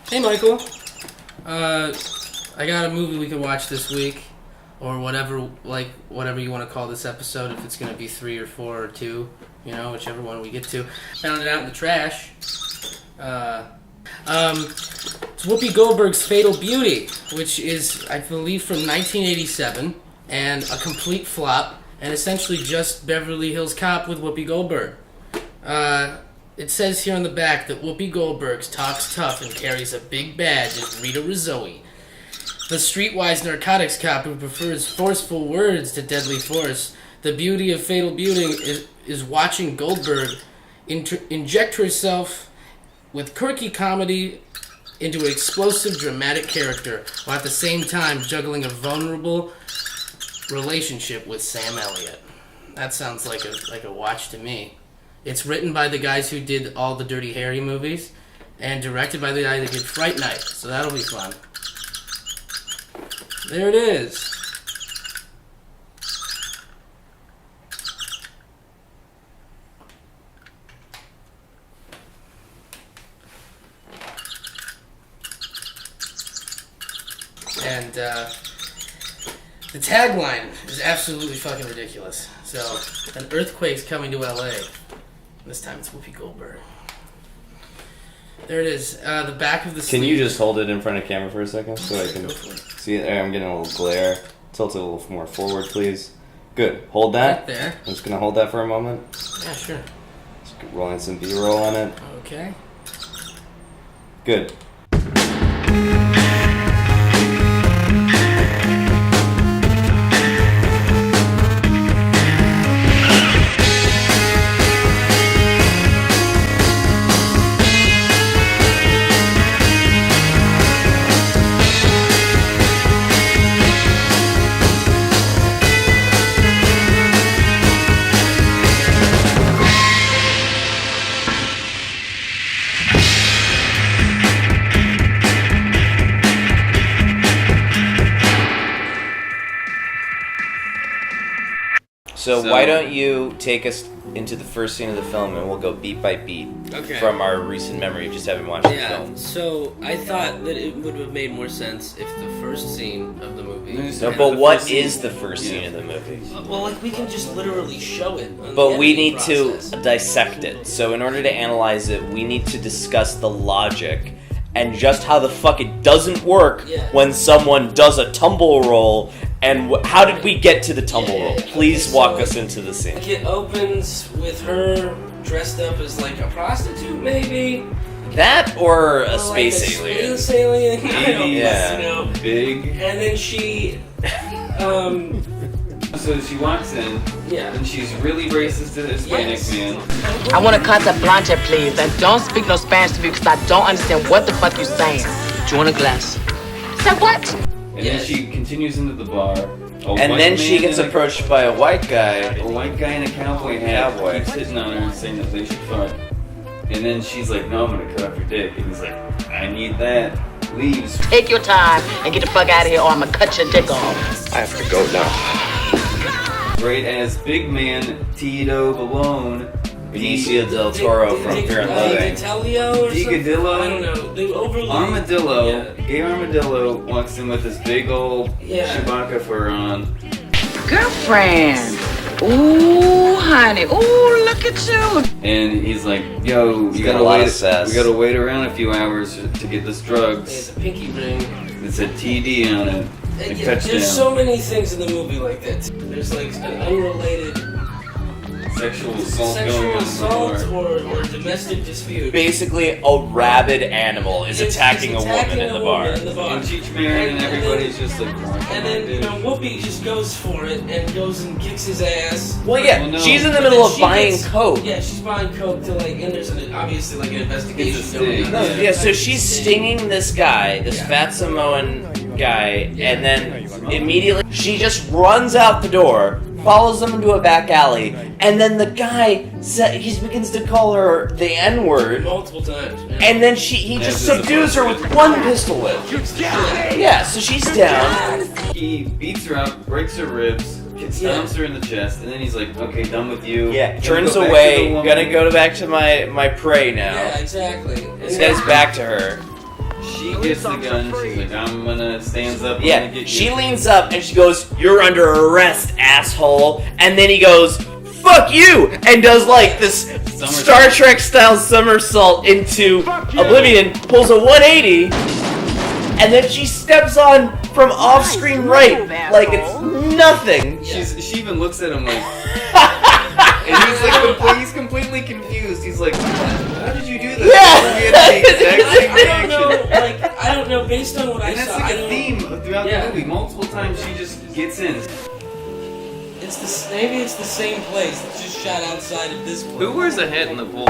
Hey, Michael. I got a movie we could watch this week, or whatever you want to call this episode. If it's gonna be 3 or 4 or 2, whichever one we get to. Found it out in the trash. It's Whoopi Goldberg's Fatal Beauty, which is, I believe, from 1987, and a complete flop, and essentially just Beverly Hills Cop with Whoopi Goldberg. It says here on the back that Whoopi Goldberg talks tough and carries a big badge as Rita Rizzoe, the streetwise narcotics cop who prefers forceful words to deadly force. The beauty of Fatal Beauty is watching Goldberg inject herself with quirky comedy into an explosive, dramatic character, while at the same time juggling a vulnerable relationship with Sam Elliott. That sounds like a watch to me. It's written by the guys who did all the Dirty Harry movies, and directed by the guy that did Fright Night, so that'll be fun. There it is. And the tagline is absolutely fucking ridiculous. So, an earthquake's coming to LA. This time it's Whoopi Goldberg. There it is. The back of the sleeve. Can you just hold it in front of camera for a second so I can see it? I'm getting a little glare. Tilt it a little more forward, please. Good. Hold that. Right there. I'm just going to hold that for a moment. Yeah, sure. Just rolling some B-roll on it. Okay. Good. So why don't you take us into the first scene of the film, and we'll go beat by beat from our recent memory of just having watched the film. So I thought that it would have made more sense if the first scene of the movie... No, but what is the first scene of the movie? Well, we can just literally show it. But we need to dissect it. So in order to analyze it, we need to discuss the logic and just how the fuck it doesn't work when someone does a tumble roll. And how did we get to the tumble roll? Please walk us into the scene. It opens with her dressed up as like a prostitute, maybe? That or a space alien? Space alien. Yeah. Big. And then she, So she walks in, and she's really racist to the Hispanic man. I want a Casa Blanca, please, and don't speak no Spanish to me because I don't understand what the fuck you're saying. Do you want a glass? Say what? And then she continues into the bar. And then she gets approached by a white guy. A white guy in a cowboy hat. Keeps hitting on her and saying that they should fuck. And then she's like, no, I'm gonna cut off your dick. And he's like, I need that. Leaves. Take your time and get the fuck out of here or I'm gonna cut your dick off. I have to go now. Right as big man Tito Balone, Benicio del Toro from Fear and Loathing. Digadillo? I don't know. They overly... Armadillo. Gay Armadillo walks in with this big old Chewbacca fur on. Girlfriend. Ooh, honey. Ooh, look at you. And he's like, yo, we gotta wait around a few hours to get this drugs. It's a pinky ring. It said TD on it. There's so many things in the movie like that. There's like an unrelated sexual assault or domestic dispute. Basically, a rabid animal is attacking a woman in the bar. And Cheech Marin and everybody's just like... And then, Whoopi just goes for it and goes and kicks his ass. Well, yeah, she's in the middle of buying coke. Yeah, she's buying coke to and there's obviously like an investigation going on. Yeah, so she's stinging this guy, this fat Samoan guy, and then immediately she just runs out the door, follows them into a back alley, and then the guy he begins to call her the N-word multiple times. And then he just subdues her with one pistol whip. Yeah, so she's down. He beats her up, breaks her ribs, stomps her in the chest, and then he's like, okay, done with you. Yeah, turns away, gonna go back to my prey now. Yeah, exactly. This guy's back to her. She gets the gun. She's like, I'm gonna stands up. I'm Yeah, gonna get she you. leans up and she goes, "You're under arrest, asshole." And then he goes, "Fuck you!" and does like this Star Trek style somersault into Oblivion, pulls a 180, and then she steps on from off screen right like it's nothing. She even looks at him like, and he's like, he's completely confused. He's like, how did you do this? Yeah. He had the exact same I reaction. don't know. Like, I don't know. Based on what I And that's saw, like I a don't- theme throughout Yeah. the movie. Multiple times she just gets in. It's maybe it's the same place. It's just shot outside of this place. Who wears a hat in the pool?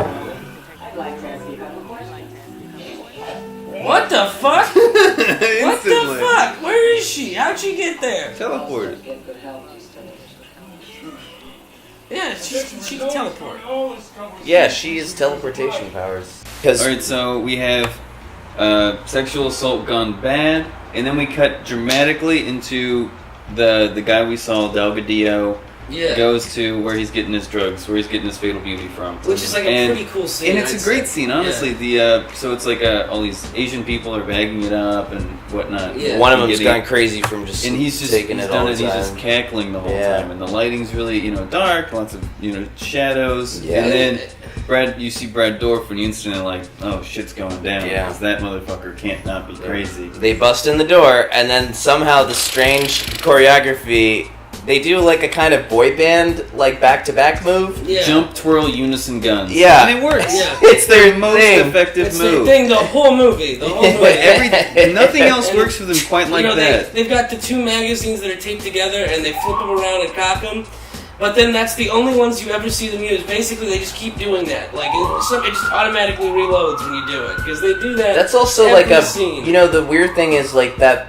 What the fuck? What the Instantly. fuck? Where is she? How'd she get there? Teleported. Yeah, she can teleport. Yeah, she has teleportation powers. Because Alright, so we have sexual assault gone bad, and then we cut dramatically into the guy we saw, Delgadillo, Yeah. goes to where he's getting his drugs, where he's getting his fatal beauty from. Which is like a And- pretty cool scene. And it's I'd a great say. scene, honestly. Yeah. So it's like all these Asian people are bagging it up and whatnot. Yeah. one of them's Getting- gone crazy from just and he's just taking he's it done all it. the He's time. just cackling the whole Yeah. time, and the lighting's really dark, lots of shadows. Yeah. And then you see Brad Dourif, and you instantly like, oh shit's going down. Yeah. Because that motherfucker can't not be crazy. They bust in the door, and then somehow the strange choreography. They do like a kind of boy band, like back-to-back move. Yeah. Jump, twirl, unison guns. Yeah. And it works. Yeah. It's their Most thing. effective It's their move. thing. The whole movie. The whole movie. But nothing else works for them quite like you know, that. They've got the two magazines that are taped together, and they flip them around and cock them. But then that's the only ones you ever see them use. Basically, they just keep doing that. Like it just automatically reloads when you do it because they do that. That's also every like a. scene. You know, the weird thing is like that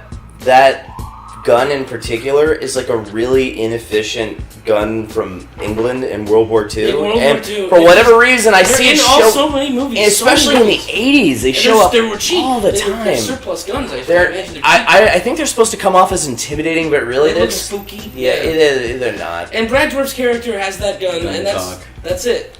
gun in particular is like a really inefficient gun from England in World War II. Yeah, World War and II. for whatever reason, I They're see in it all show, so many movies, and especially in the '80s, they show up They were cheap all the They're time. surplus guns. I imagine They're, they're cheap. I think they're supposed to come off as intimidating, but really They look they're spooky. yeah, it is. They're not. And Brad Dourif's character has that gun, Gun and talk. that's it.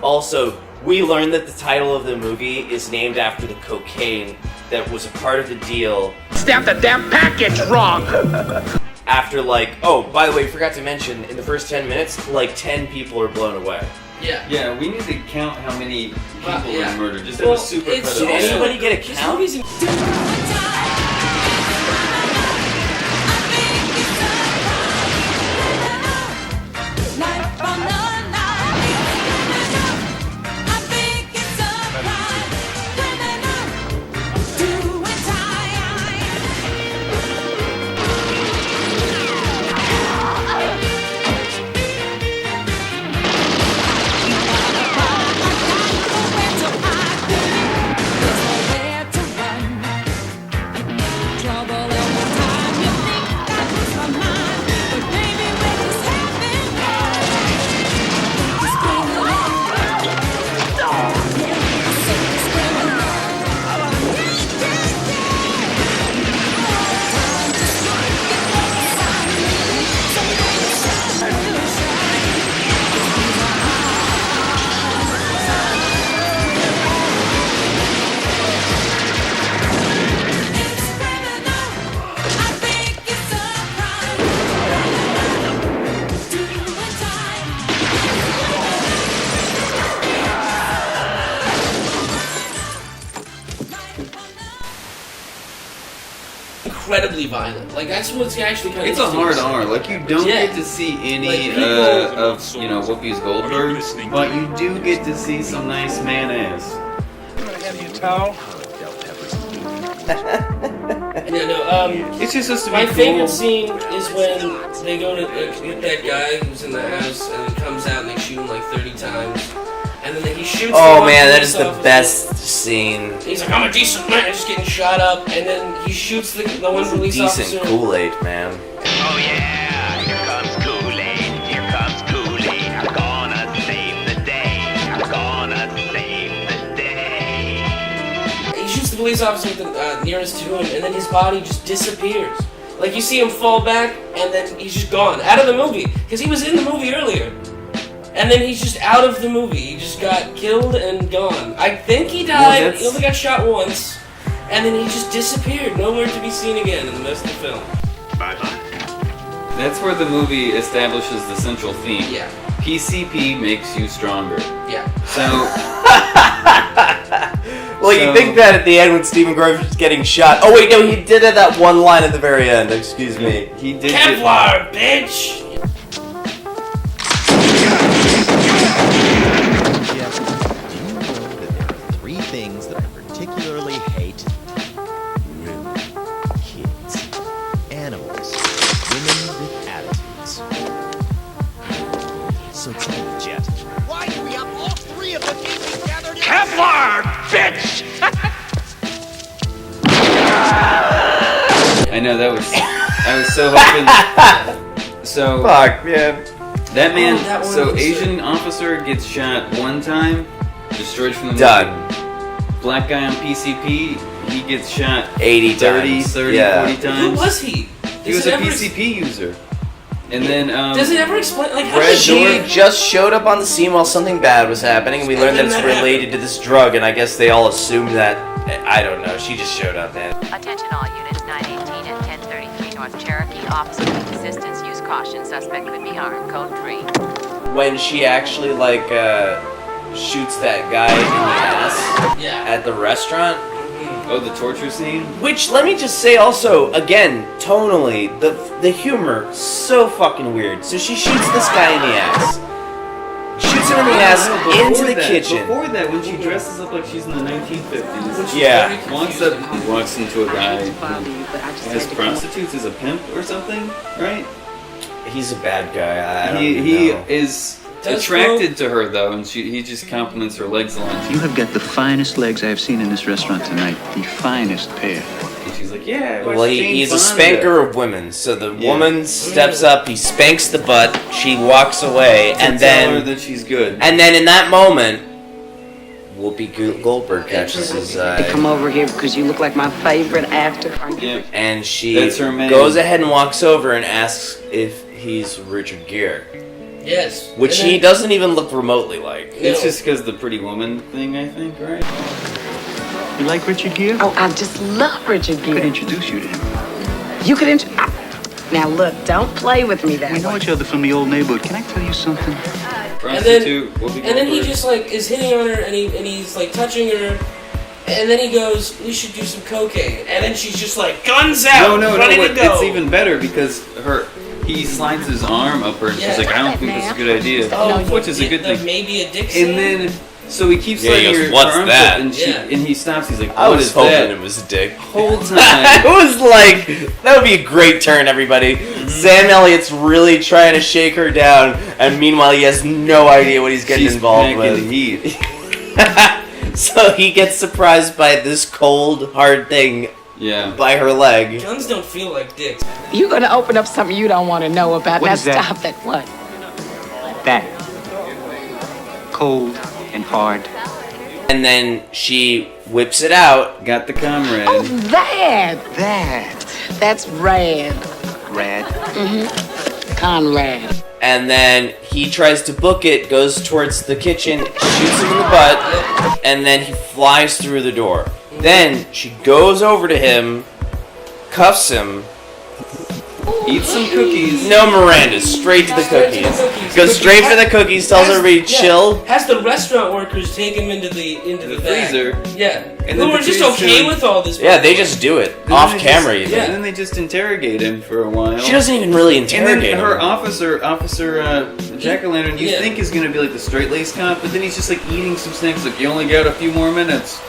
Also, we learned that the title of the movie is named after the cocaine that was a part of the deal. Stamp the damn package wrong! After oh, by the way, forgot to mention, in the first 10 minutes, 10 people are blown away. Yeah. Yeah, we need to count how many people yeah. were murdered. Just Well, have a super it's- cut of Did all. anybody get a This count? movie's in- incredibly violent. Like that's what's actually kind of. It's a hard R. Like you don't Yeah. get to see any Like, people- of Whoopi's Goldberg, but you do get to see some nice man ass. Yeah, no. It's just supposed to be My cool. favorite scene is when they go to get that guy who's in the house, and he comes out and they shoot him like 30 times, and then he shoots. Oh the man, that police is the officer. best scene. He's like, I'm a decent man, just getting shot up, and then he shoots the one police Decent officer. Kool-Aid, man. Oh yeah, here comes Kool-Aid, here comes Kool-Aid. I'm gonna save the day, I'm gonna save the day. He shoots the police officer with the, nearest to him, and then his body just disappears. Like you see him fall back, and then he's just gone out of the movie because he was in the movie earlier, and then he's just out of the movie. He just got killed and gone. I think he died. that's- He only got shot once, and then he just disappeared, nowhere to be seen again in the rest of the film. Bye-bye. That's where the movie establishes the central theme. Yeah. PCP makes you stronger. Yeah. So, Well, you think that at the end when Stephen Grover's getting shot. Oh wait, no, he did have that one line at the very end. Excuse me. he did. Kevlar, bitch! Jeff, do you know that there are 3 things that I particularly hate? Women, kids, animals, women with attitudes. So tell me, Jet, why do we have all 3 of them being gathered in? Kevlar, bitch! I know that was. I was so hoping. So Fuck, man. that man. Oh, that one so was Asian officer gets shot one time, destroyed from the Done. movie. Black guy on PCP, he gets shot 80 30, times. 30, Yeah. 40 Who times. was he? He was a PCP user. And then Does it ever explain, like, how Brad did She Dourif- just showed up on the scene while something bad was happening, and we learned that And it's then that related to this drug, and I guess they all assumed that. I don't know. She just showed up, man. Attention all units, 918 and 1033 North Cherokee. Officer with assistance, use caution. Suspect could be armed. Code 3. When she actually shoots that guy in the ass Yeah. at the restaurant. oh, the torture scene. Which, let me just say also, again, tonally, the humor, so fucking weird. So she shoots this guy in the ass. Shoots him in the ass into the kitchen. Before that, when she dresses up like she's in the 1950s, Yeah. walks into a guy who has prostitutes as a pimp or something, right? He's a bad guy. I don't He know. is Does attracted to her though, and he just compliments her legs a lot. You have got the finest legs I have seen in this restaurant tonight. The finest pair. And she's like, yeah. Well, he's a spanker of women. So the Yeah. woman steps up, he spanks the butt, she walks away, and tell her then that she's good. in that moment, Whoopi Goldberg catches his eye. Come over here because you look like my favorite actor. Yeah. And she That's her man. goes ahead and walks over and asks if he's Richard Gere, Yes. which And he then- doesn't even look remotely like. It's just because the pretty woman thing, I think, right? You like Richard Gere? Oh, I just love Richard I could Gere. introduce you to him. You could Now look, don't play with me that We know way. each other from the old neighborhood. Can I tell you something? Prostitute. Whoopi And then he Goldberg. just like is hitting on her, and he's like touching her, and then he goes, "We should do some cocaine," and then she's just like, guns out, No, ready to go. it's even better because he slides his arm up her and Yeah. she's like, I don't think this is a good idea. Oh, which is a good thing. Maybe a dick scene. And then, so he keeps Yeah, he sliding goes, her "What's arms that?" up and, Yeah. and he stops, he's like, I what was is hoping that? it was a dick. Whole it time. was like, that would be a great turn, everybody. Sam Elliott's really trying to shake her down, and meanwhile he has no idea what he's getting She's involved back in with. heat. So he gets surprised by this cold, hard thing Yeah. by her leg. Guns don't feel like dicks. You're gonna open up something you don't want to know about. What Now is that? stop that. What? That. Cold and hard. And then she whips it out. Got the comrade. Oh, that. That. That's rad. Rad. Conrad. And then he tries to book it, goes towards the kitchen, shoots him in the butt, and then he flies through the door. Then she goes over to him, cuffs him. Eat some cookies. No Miranda, straight to the cookies. Goes straight for the cookies, tells everybody to chill. Has the restaurant workers take him into the back. freezer. Yeah. And Who then were just Patrice okay doing- with all this. Yeah, they just do it. And Off then they camera just, even. And then they just interrogate him for a while. She doesn't even really And interrogate then her him. officer Jack-o'-lantern, you Yeah. think is gonna be like the straight-laced cop, but then he's just like eating some snacks. Like, you only got a few more minutes.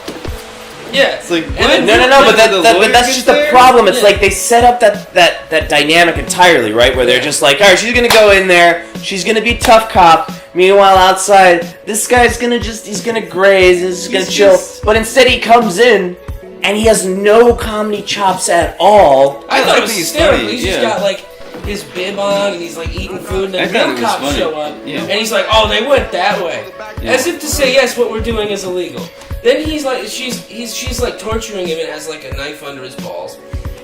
Yeah. It's like, And what? then- No, When but the but lawyer that's gets just the there? problem. It's Yeah. like they set up that dynamic entirely, right? Where they're just like, all right, she's gonna go in there, she's gonna be tough cop. Meanwhile, outside, this guy's he's gonna graze, he's just gonna He's chill. just- But instead, he comes in and he has no comedy chops at all. I thought I it was think he's hysterical. funny, He's just yeah. got like his bib on and he's like eating food and I then thought it real was cops funny. show up Yeah. and he's like, oh, they went that way, Yeah. as if to say yes, what we're doing is illegal. Then he's like, she's like torturing him and has like a knife under his balls.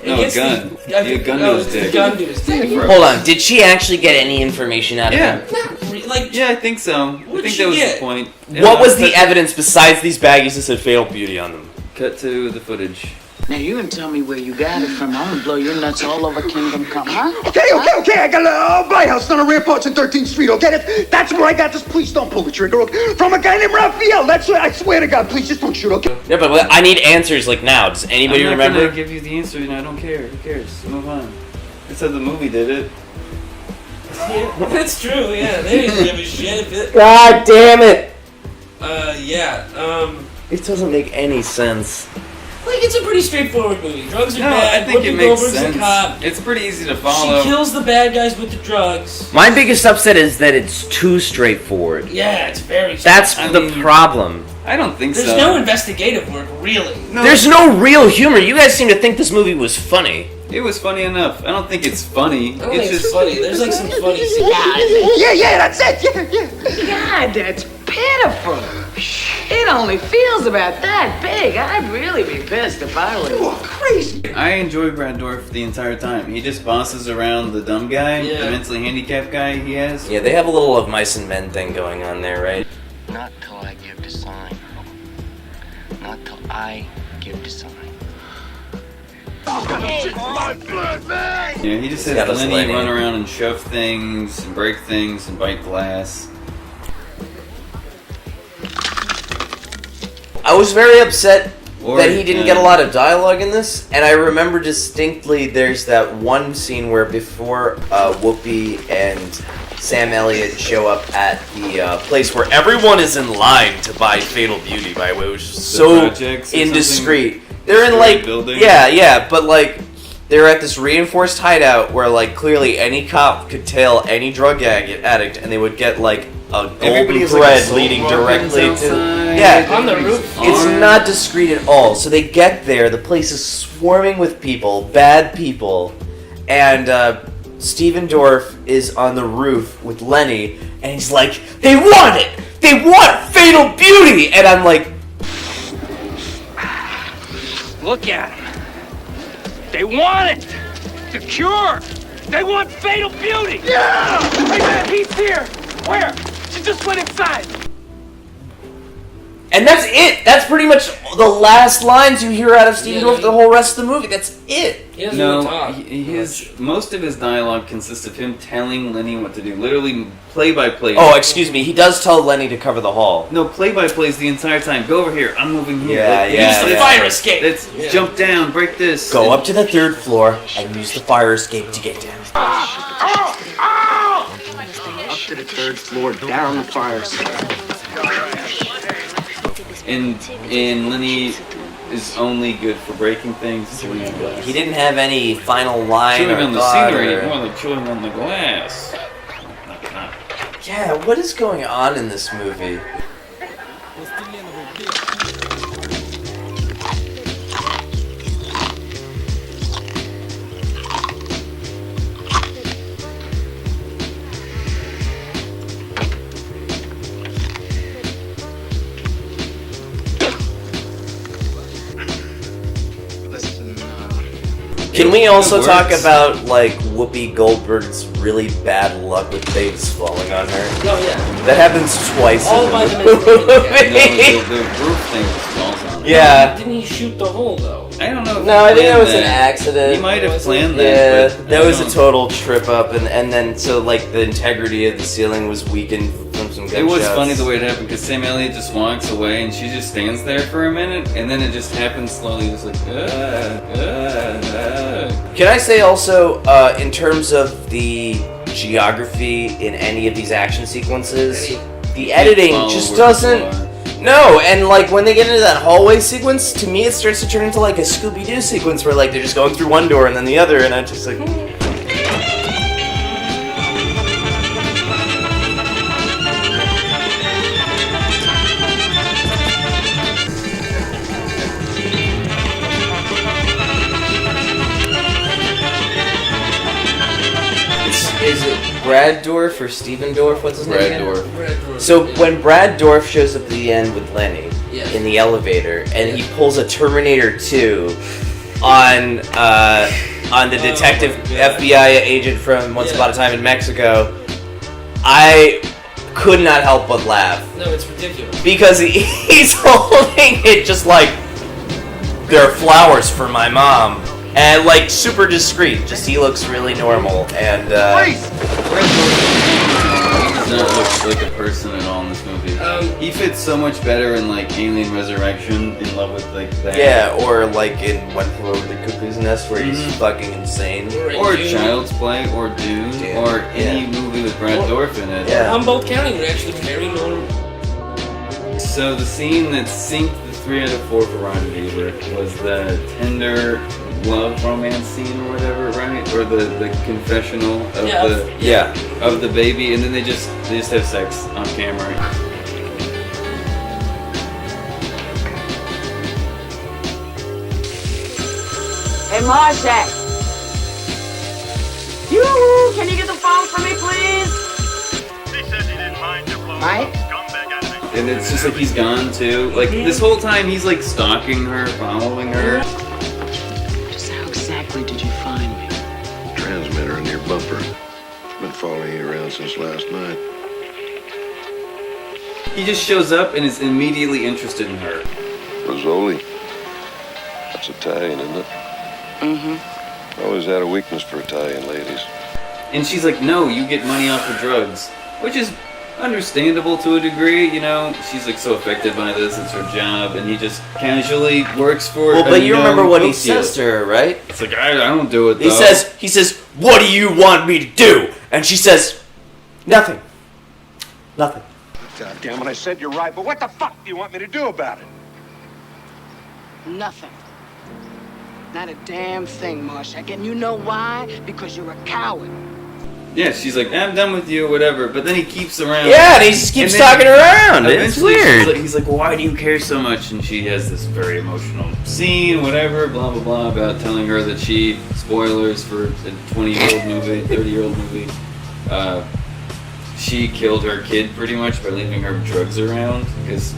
And No, a gets gun. The, Yeah, a gun to his it's a dick. gun to his dick. Hold on, did she actually get any information out of Yeah. him? Like, Yeah, I think so. I What'd think she that was get? the point. What was the cut- evidence besides these baggies that said fatal beauty on them? Cut to the footage. Now you can tell me where you got it from. I'm gonna blow your nuts all over Kingdom Come, huh? Okay. I got a buy house on the ramparts on 13th Street, okay? That's where I got this. Please don't pull the trigger, okay? From a guy named Raphael. That's what I swear to God. Please just don't shoot, okay? Yeah, but I need answers like now. Does anybody I'm not remember? gonna give you the answer, and I don't care. Who cares? Move on. It said the movie did it. Yeah, that's true. Yeah, they didn't give a shit. God damn it! Yeah. It doesn't make any sense. Like, it's a pretty straightforward movie. Drugs are No, bad. I think it Whoopi makes Goldberg's sense. a cop. It's pretty easy to follow. She kills the bad guys with the drugs. My biggest upset is that it's too straightforward. Yeah, it's very. That's I the mean, problem. I don't think There's so. no investigative work, really. No, There's no real humor. You guys seem to think this movie was funny. It was funny enough. I don't think it's funny. I don't think it's funny. There's like some funny scenes. Yeah, that's it. Yeah. God, that's pitiful. It only feels about that big. I'd really be pissed if I were you. Crazy. I enjoy Brad Dourif the entire time. He just bosses around the dumb guy, Yeah. the mentally handicapped guy he has. Yeah, they have a little of mice and men thing going on there, right? Not till I give the sign. Not till I give the sign. Yeah, he just Yeah, has that's Lenny Lenny. run around and shove things and break things and bite glass. I was very upset Or, that he didn't get a lot of dialogue in this, and I remember distinctly there's that one scene where before Whoopi and Sam Elliott show up at the place where everyone is in line to buy Fatal Beauty, by the way, which is so projects or indiscreet. They're in Story like building? yeah, but like they're at this reinforced hideout where like clearly any cop could tail any drug addict, and they would get like a Everybody golden has, like, thread assault leading weapons directly to outside. yeah. On the roof. It's not discreet at all. So they get there, the place is swarming with people, bad people, and Steven Dorff is on the roof with Lenny, and he's like, "They want it! They want Fatal Beauty!" And I'm like, Look at him. They want it. The cure. They want Fatal Beauty. Yeah. Hey man, he's here. Where? She just went inside. and that's it. That's pretty much the last lines you hear out of Steven Yeah, Dorff the whole rest of the movie. That's it. He doesn't really No, talk. most of his dialogue consists of him telling Lenny what to do. Literally play by play. Oh, excuse me. He does tell Lenny to cover the hall. No, play by plays the entire time. Go over here. I'm moving here. Yeah, Like, yeah, Use the yeah. fire escape. Let's jump down, break this. Go up to the 3rd floor and use the fire escape to get down. Up to the 3rd floor, down the fire escape. And Lenny is only good for breaking things, chewing on glass. He didn't have any final line Chewing or on the thought scenery, or- more like chewing on the glass. Yeah, what is going on in this movie? Can we also It talk works. about like Whoopi Goldberg's really bad luck with things falling on her? Oh yeah. That happens twice All in by the the No, movie. the roof thing falls on. Yeah. Didn't he shoot the hole though? I don't know. If No, I he think that planned was an accident. He might have Was it? planned Yeah, that. but that I was a don't- total trip up, and then so like the integrity of the ceiling was weakened from some gunshots. It was funny the way it happened because Sam Elliott just walks away and she just stands there for a minute and then it just happens slowly, just like. Can I say also, in terms of the geography in any of these action sequences, the editing Follow just where doesn't. people are. No, and like when they get into that hallway sequence, to me it starts to turn into like a Scooby-Doo sequence where like they're just going through one door and then the other, and I just like. Is it Brad Dourif or Steven Dorff? What's his name? Brad again? Dourif. So when Brad Dourif shows up at the end with Lenny Yeah. in the elevator, and he pulls a Terminator 2 on the detective my God. FBI agent from Once Yeah. Upon a Time in Mexico, I could not help but laugh No, it's ridiculous. because he's holding it just like. there are flowers for my mom. And, like, super discreet. Just he looks really normal. And, He does not look like a person at all in this movie. He fits so much better in, like, Alien Resurrection, in love with, like, that. yeah, or, like, in When Flew Over the Cuckoo's Nest, where he's fucking insane. Or Child's Play, or Dune, or any movie with Brad Dourif in it. Yeah. Humboldt County were actually very normal. So the scene that synced the 3 out of 4 for Ron Weaver was the tender love romance scene or whatever, right? Or the confessional of of the baby, and then they just have sex on camera. Hey, Marshak. Can you get the phone for me, please? He says he didn't mind your phone. Right? And it's just like he's gone too. Like this whole time he's like stalking her, following her. Just how exactly did you find me? Transmitter in your bumper. Been following you around since last night. He just shows up and is immediately interested in her. Rizzoli. That's Italian, isn't it? Mm-hmm. Always had a weakness for Italian ladies. And she's like, no, you get money off of drugs. Which is understandable to a degree, you know. She's like so affected by this, it's her job, and he just casually works for Well, but you remember what he says to her, right? It's like, I don't do it though. He says, what do you want me to do? And she says, nothing. Nothing. God damn it, I said you're right, but what the fuck do you want me to do about it? Nothing. Not a damn thing, Marshak. And you know why? Because you're a coward. Yeah, she's like, I'm done with you, whatever. But then he keeps around. Yeah, and he just keeps talking around. It's Eventually, weird. he's like, why do you care so much? And she has this very emotional scene, whatever, blah, blah, blah, about telling her that she, spoilers for a 20-year-old movie, 30-year-old movie, she killed her kid pretty much by leaving her drugs around, because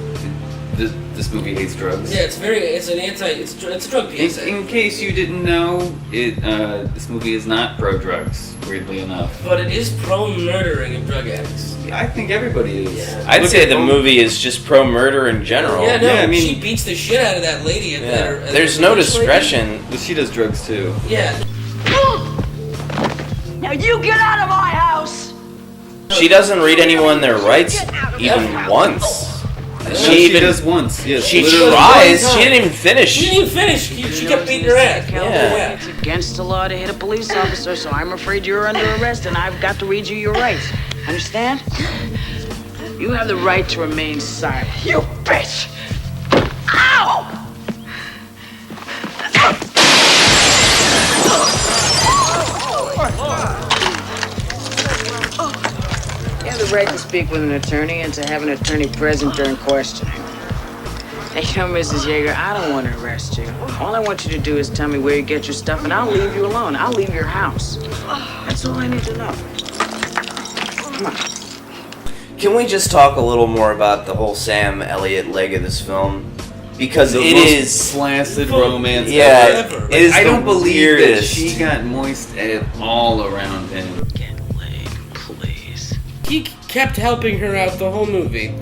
this movie hates drugs. Yeah, it's a drug PSA. In case you didn't know, this movie is not pro-drugs, weirdly enough. But it is pro-murdering of drug addicts. I think everybody is. Yeah. I'd say the movie is just pro-murder in general. Yeah, no, I mean, she beats the shit out of that lady. There's no discretion. But she does drugs too. Yeah. Now you get out of my house! She doesn't read anyone their rights even once. She does once. Yes, she literally. tries. She didn't even finish. She kept beating her ass. Yeah. It's against the law to hit a police officer, so I'm afraid you're under arrest and I've got to read you your rights. Understand? You have the right to remain silent. You bitch! Ow! You have the right to speak with an attorney and to have an attorney present during questioning. Hey, you know, Mrs. Yeager, I don't want to arrest you. All I want you to do is tell me where you get your stuff, and I'll leave you alone. I'll leave your house. That's all I need to know. Come on. Can we just talk a little more about the whole Sam Elliott leg of this film? Because it is flaccid romance. Yeah, ever. it is. I don't believe weirdest. that she got moist at all around him. Get laid, please. He kept helping her out the whole movie.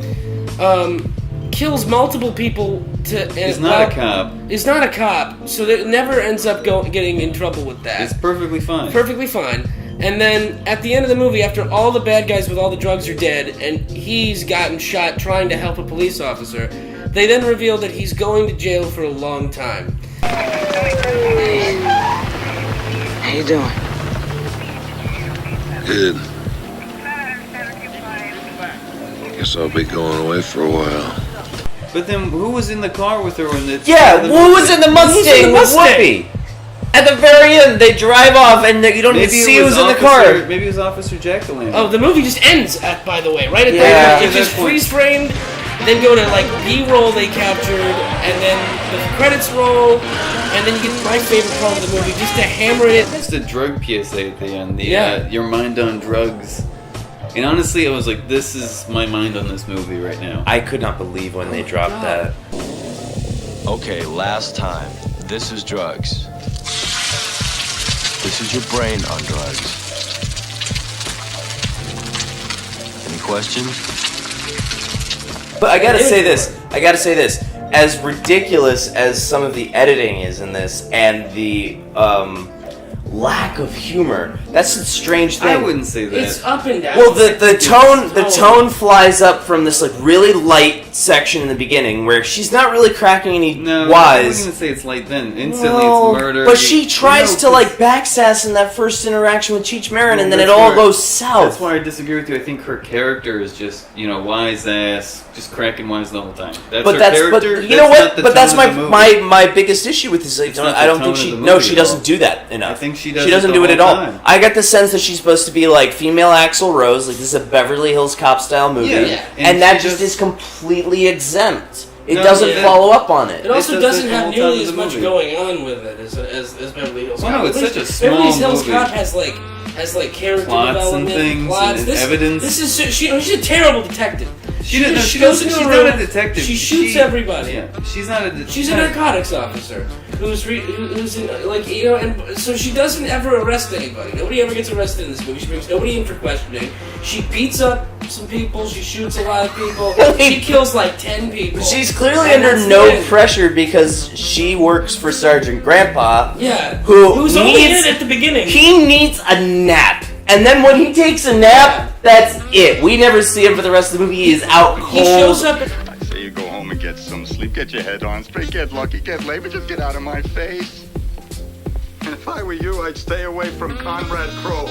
Kills multiple people He's not a cop. He's not a cop, so that it never ends up getting in trouble with that. It's perfectly fine. Perfectly fine. And then at the end of the movie, after all the bad guys with all the drugs are dead, and he's gotten shot trying to help a police officer, they then reveal that he's going to jail for a long time. Hey. How you doing? Good. Guess I'll be going away for a while. But then, who was in the car with her when the... Yeah, who was in the Mustang with Whoopi? At the very end, they drive off and you don't even see who's in the car. Maybe it was Officer Jack-o'-lantern. Oh, the movie just ends, by the way, right at the end. It's just freeze-framed, then go to, like, B-roll they captured, and then the credits roll, and then you get my favorite part of the movie, just to hammer it. It's the drug PSA at the end. Your mind on drugs. And honestly, I was like, this is my mind on this movie right now. I could not believe when they dropped that. Okay, last time. This is drugs. This is your brain on drugs. Any questions? But I gotta say this. as ridiculous as some of the editing is in this, and the lack of humor. That's a strange thing. I wouldn't say that. It's up and down. Well, the tone flies up from this like really light section in the beginning where she's not really cracking any I wise. wasn't gonna say it's light then. Instantly, it's murder. But she tries to like backsass in that first interaction with Cheech Marin, and then it that's all where- goes south. That's why I disagree with you. I think her character is just, wise ass, just cracking wise the whole time. That's her character. You know what? Not But that's the tone of the my biggest issue with this. I don't think she doesn't do that enough. I think she does. She doesn't the do it whole at all. time. I got the sense that she's supposed to be like female Axl Rose, like this is a Beverly Hills Cop style movie, Yeah. and that just is completely exempt. It doesn't follow up on it. It also doesn't the have whole nearly time as of the much movie. going on with it as Beverly Hills Cop. Well, no, it's such a small Beverly Hills movie. Cop has like character Plots and development, things plots. and This, evidence. This is she's a terrible detective. She doesn't. goes She's into not room, a detective. She shoots everybody. Yeah, she's not a. She's a narcotics officer who's in, and so she doesn't ever arrest anybody. Nobody ever gets arrested in this movie. She brings nobody in for questioning. She beats up some people. She shoots a lot of people. She kills like 10 people. She's clearly And under that's no it. pressure because she works for Sergeant Grandpa. Yeah. Who's only in it at the beginning. He needs a nap. And then when he takes a nap, that's it. We never see him for the rest of the movie. He is out cold. He shows up. I say you go home and get some sleep. Get your head on straight. Get lucky. Get laid. But just get out of my face. And if I were you, I'd stay away from Conrad Crowe.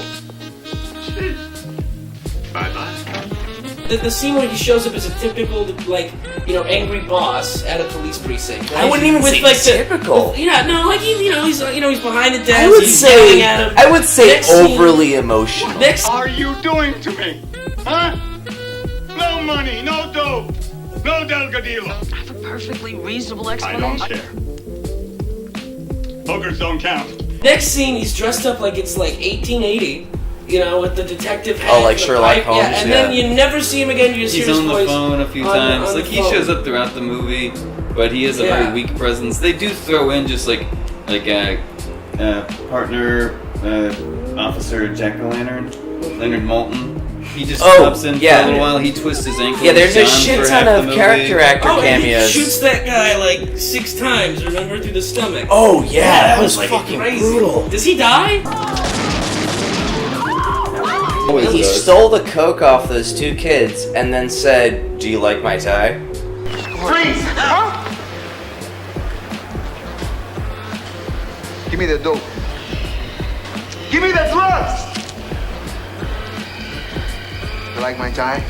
Jeez. Bye-bye. The scene where he shows up as a typical, angry boss at a police precinct. Right? I wouldn't even say typical. He's behind the desk. I would he's say yelling at him. Next overly scene, emotional. What are you doing to me? Huh? No money, no dope, no delgadillo. I have a perfectly reasonable I explanation. don't care. Hookers don't count. Next scene, he's dressed up like it's like 1880. With the detective hat. Oh, like and the Sherlock pipe. Holmes? Yeah, and then you never see him again. You just He's hear his on the voice phone a few times. on Like, the he phone. shows up throughout the movie, but he has a very weak presence. They do throw in just like a partner, Officer Jack-o'-lantern, Leonard Moulton. He just pops in for a little while. He twists his ankle. Yeah, there's a John shit for ton half of the character movie. actor And cameos. he shoots that guy like 6 times, remember, through the stomach. Oh, yeah, that was fucking crazy. brutal. Does he die? He stole the coke off those 2 kids and then said, "Do you like my tie?" Freeze! Huh? Give me the dope. Give me the drugs! You like my tie?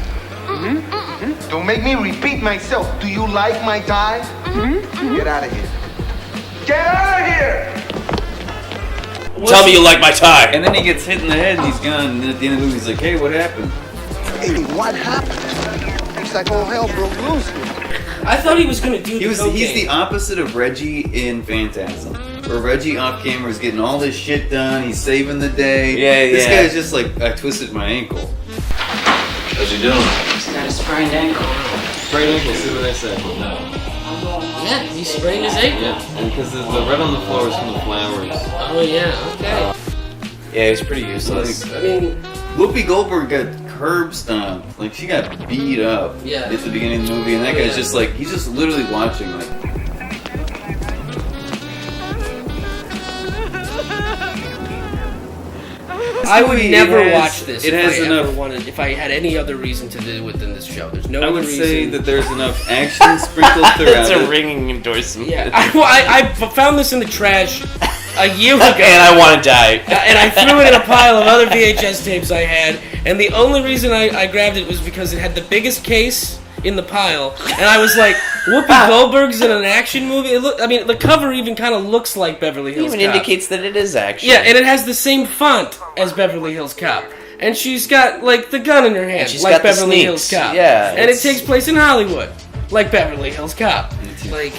Mm-hmm. Don't make me repeat myself. Do you like my tie? Mm-hmm. Get out of here. Get out of here! Tell me you like my tie. And then he gets hit in the head and he's gone. And then at the end of the movie, he's like, "Hey, what happened?" Hey, what happened? It's like all hell broke loose. I thought he was gonna do He's cocaine. the opposite of Reggie in Phantasm. Where Reggie off camera is getting all this shit done, he's saving the day. This guy's just like, I twisted my ankle. How's he doing? He's got a sprained ankle. Sprained ankle, see what I said? No. Yeah, he sprained his ankle. Yeah, and because the red on the floor is from the flowers. Oh yeah, okay. Yeah, he's pretty useless. I mean, Whoopi Goldberg got curb stomped. Like, she got beat up at the beginning of the movie, and that guy's just like, he's just literally watching, like, I would never it has- watch this it if has I enough- ever wanted. If I had any other reason to do it than this show, there's no. I other would reason. say that there's enough action sprinkled throughout That's a it. ringing endorsement. Yeah, I found this in the trash a year ago, and I want to die. And I threw it in a pile of other VHS tapes I had, and the only reason I grabbed it was because it had the biggest case in the pile, and I was like, Whoopi Goldberg's in an action movie. The cover even kind of looks like Beverly It Hills even Cop. indicates that it is action. Yeah, and it has the same font as Beverly Hills Cop. And she's got, like, the gun in her hand, And she's like got the Beverly Hills sneaks. Cop. Yeah, And it it's- takes place in Hollywood, like Beverly Hills Cop. Like,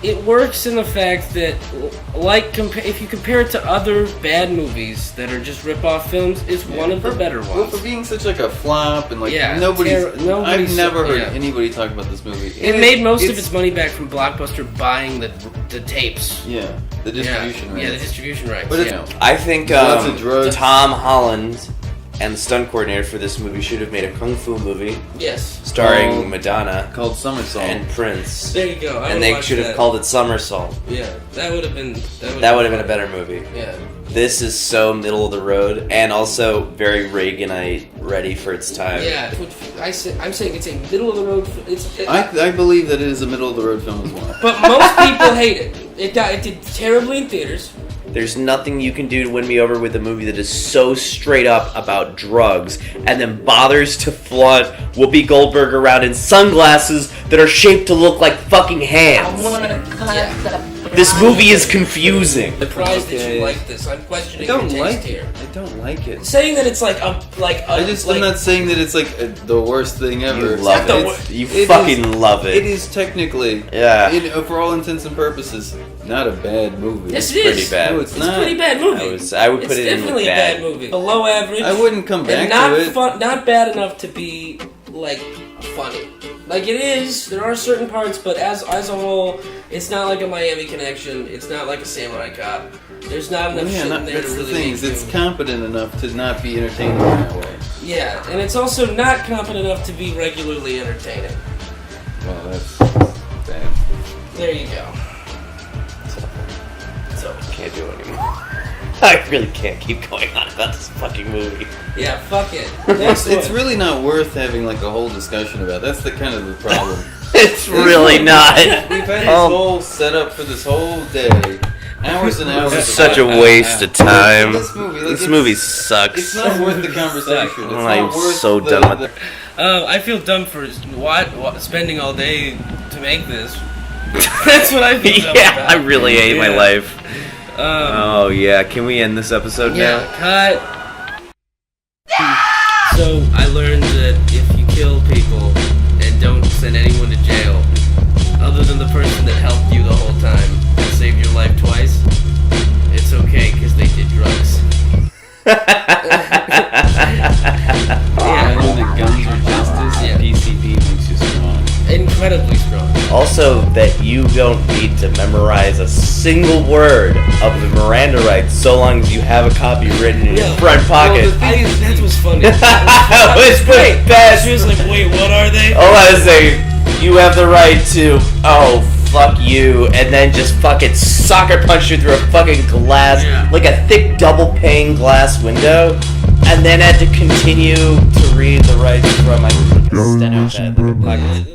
it works in the fact that, if you compare it to other bad movies that are just rip-off films, it's one of the better Well, ones. for being such like a flop and like Yeah, nobody's nobody's- I've never heard yeah. anybody talk about this movie. It made most of its money back from Blockbuster buying the tapes. Yeah, the distribution rights. Yeah, the distribution rights. But it's, I think lots of drugs. Tom Holland and the stunt coordinator for this movie should have made a kung fu movie. Yes. Starring Madonna. Called Somersault. And Prince. There you go. And they should have called it Somersault. Yeah, that would have been... That would have been a better movie. Yeah. This is so middle of the road, and also very Reaganite, ready for its time. Yeah, I'm saying it's a middle of the road... I believe that it is a middle of the road film as well. But most people hate it. It did terribly in theaters. There's nothing you can do to win me over with a movie that is so straight up about drugs and then bothers to flaunt Whoopi Goldberg around in sunglasses that are shaped to look like fucking hands. This movie is confusing. I'm surprised that you like this. I'm questioning your taste here. I don't like it. Saying that it's like I'm not saying that it's like the worst thing ever. You love it. You fucking love it. It is technically, for all intents and purposes, not a bad movie. Yes, it is. Pretty bad. No, it's not. It's a pretty bad movie. I would put it in definitely with a bad movie. Below average. I wouldn't come back to it. Not bad enough to be like funny. Like it is. There are certain parts, but as a whole, it's not like a Miami Connection. It's not like a Samurai Cop. There's not enough shit in there to really make It's competent enough to not be entertaining in that way. Yeah, and it's also not competent enough to be regularly entertaining. Well, that's bad. There you go. So can't do it anymore. I really can't keep going on about this fucking movie. Yeah, fuck it. It's really not worth having like a whole discussion about. That's the kind of the problem. It's really not. We've had this whole setup for this whole day. Hours and hours. It's such a waste of time. This movie sucks. It's not worth the conversation. It's I'm not worth so done with it. I feel dumb for spending all day to make this. That's what I feel dumb about. I really hate my life. Oh yeah, can we end this episode now? Cut. So I learned that if you kill people and don't send anyone to jail, other than the person that helped you the whole time and saved your life twice, it's okay because they did drugs. Yeah, I know that guns are justice. Yeah. PCP makes you strong. Incredibly strong. Also, that you don't need to memorize a single word of the Miranda rights so long as you have a copy written in your front pocket. Well, that was funny. That was great. Best. She was like, wait, what are they? All I say, you have the right to, fuck you, and then just fucking sucker punch you through a fucking glass, like a thick double pane glass window, and then had to continue to read the rights from my steno pad.